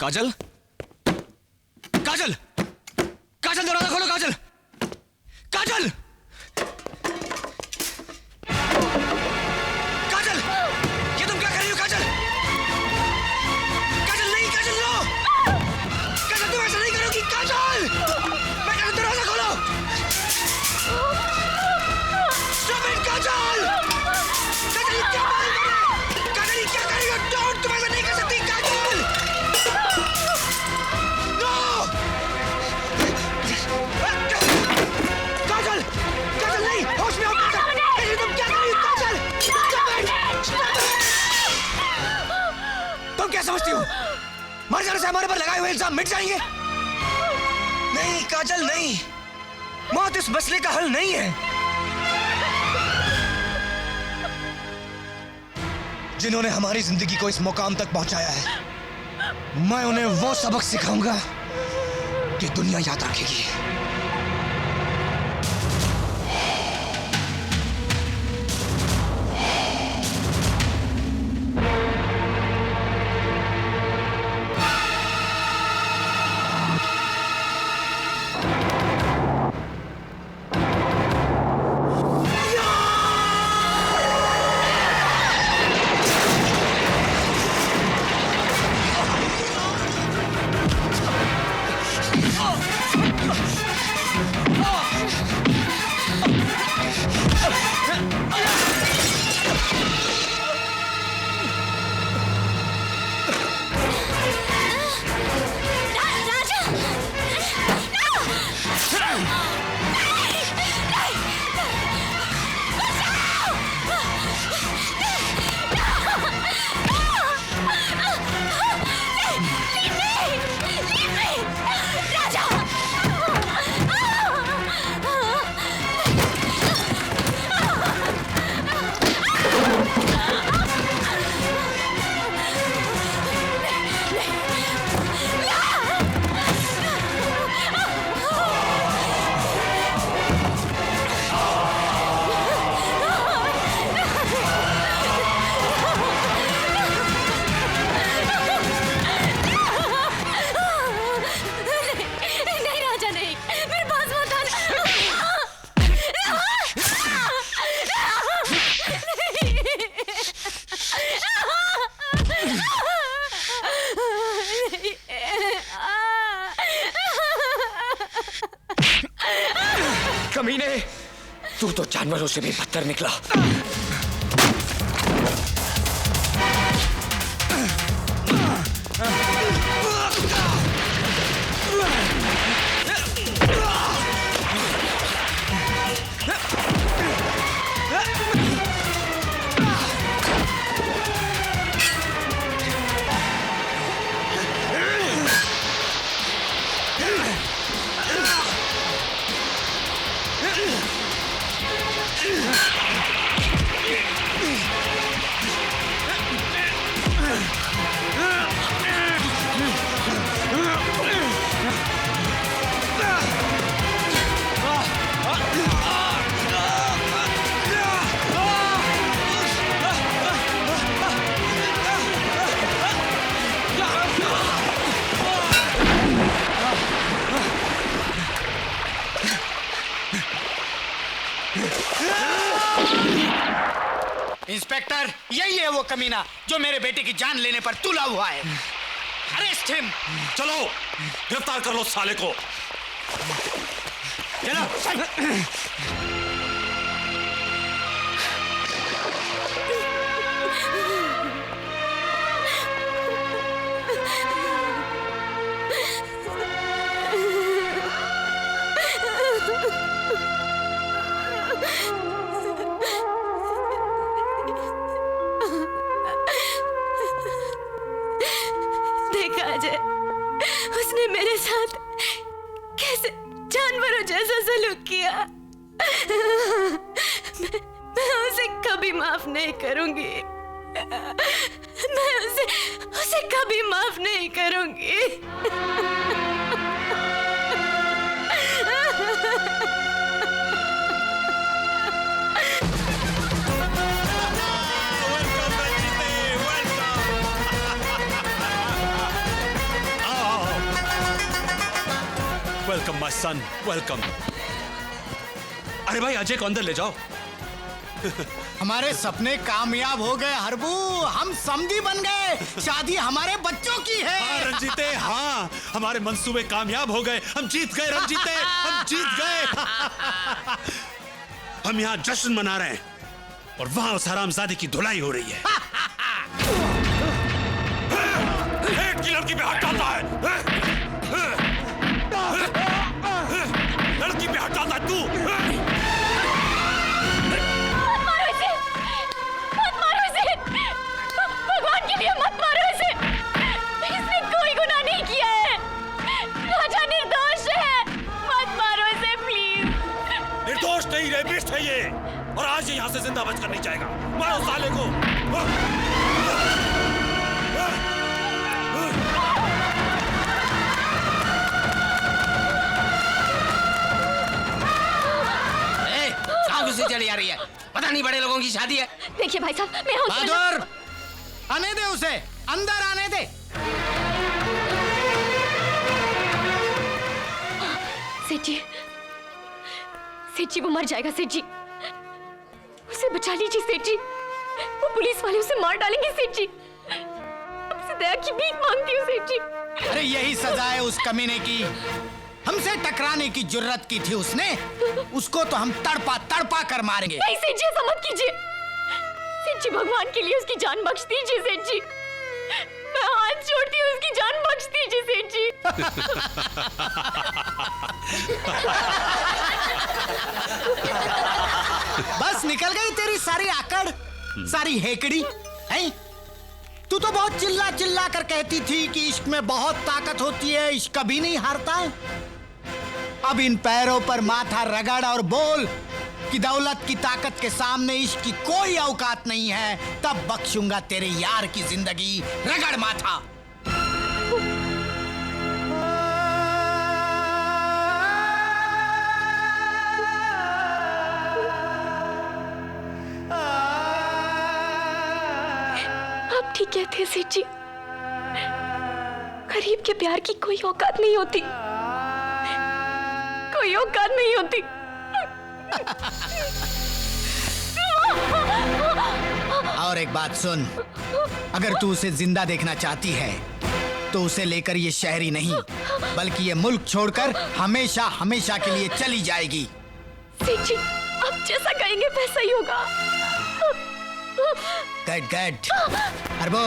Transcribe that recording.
काजल, काजल, काजल दरवाजा खोलो, काजल, काजल, काजल, ये तुम क्या कर रही हो काजल? काजल नहीं, काजल लो, काजल तुम ऐसा नहीं करोगी, काजल, मैं कह रहा हूं दरवाजा खोलो, स्टॉप इट काजल, काजल ये क्या बात कर रही है? काजल ये क्या कर रही हो? डोंट, तुम ऐसा नहीं कर सकती काजल, नो, काजल, काजल नहीं, होश में आओ काजल, काजल तुम क्या कर रही हो काजल? तुम क्या समझती हो? मर जाने से हमारे पर लगाए हुए इल्जाम मिट जाएंगे? नहीं काजल नहीं, मौत इस मसले का हल नहीं है। जिन्होंने हमारी जिंदगी को इस मुकाम तक पहुंचाया है, मैं उन्हें वो सबक सिखाऊंगा कि दुनिया याद रखेगी। कमीने, तू तो जानवरों से भी बदतर निकला। इंस्पेक्टर, यही है वो कमीना जो मेरे बेटे की जान लेने पर तुला हुआ है। Arrest him. चलो गिरफ्तार कर लो साले को। चलो। देखा अजय, उसने मेरे साथ कैसे जानवरों जैसा सलूक किया। मैं उसे कभी माफ नहीं करूंगी। मैं उसे कभी माफ नहीं करूंगी। Welcome my son, welcome. अरे भाई अजय को अंदर ले जाओ। हमारे सपने कामयाब हो गए हरबू, हम समधी बन गए, शादी हमारे बच्चों की है। हाँ रंजीते, हाँ हमारे मंसूबे कामयाब हो गए, हम जीत गए रंजीते, हम जीत गए। हम यहाँ जश्न मना रहे हैं और वहां उस हरामजादे की धुलाई हो रही है। एक की लड़की पे हाथ डालता है, लड़की पे हाथ डालता है तू। भगवान के लिए मत मारो इसे। इसने कोई गुनाह नहीं किया है। राजा निर्दोष है। मत मारो इसे प्लीज। निर्दोष नहीं, रेपिस्ट है ये, और आज ये यहाँ से जिंदा बचकर नहीं जाएगा। मारो साले को। से चली आ रही है, पता नहीं बड़े लोगों की शादी है। देखिए भाई साहब, मैं बहादुर, आने दे उसे, अंदर आने दे। सेठ जी वो मर जाएगा सेठ जी, उसे बचा लीजिए सेठ जी। वो पुलिस वाले उसे मार डालेंगे सेठ जी। आपसे दया की भीख मांगती हूँ सेठ जी। अरे यही सजा है उस कमीने की, हमसे टकराने की जुर्रत की थी उसने, उसको तो हम तड़पा तड़पा कर मारेंगे। नहीं सेठ जी, ऐसा मत कीजिए सेठ जी, भगवान के लिए उसकी जान बख्श दीजिए सेठ जी। मैं हाथ जोड़ती हूँ, उसकी जान बख्श दीजिए सेठ जी। बस निकल गई तेरी सारी आकड़, सारी हेकड़ी है। तू तो बहुत चिल्ला चिल्ला कर कहती थी कि इश्क में बहुत ताकत होती है, इश्क कभी नहीं हारता है। अब इन पैरों पर माथा रगड़ और बोल कि दौलत की ताकत के सामने इश्क की कोई औकात नहीं है, तब बख्शूंगा तेरे यार की जिंदगी। रगड़ माथा। आप ठीक कहते हैं सेठ जी, गरीब के प्यार की कोई औकात नहीं होती, कोई औकात नहीं होती। और एक बात सुन, अगर तू उसे जिंदा देखना चाहती है तो उसे लेकर ये शहर ही नहीं बल्कि ये मुल्क छोड़कर हमेशा हमेशा के लिए चली जाएगी। सेठ जी, आप जैसा कहेंगे वैसा ही होगा। Good good. अरबो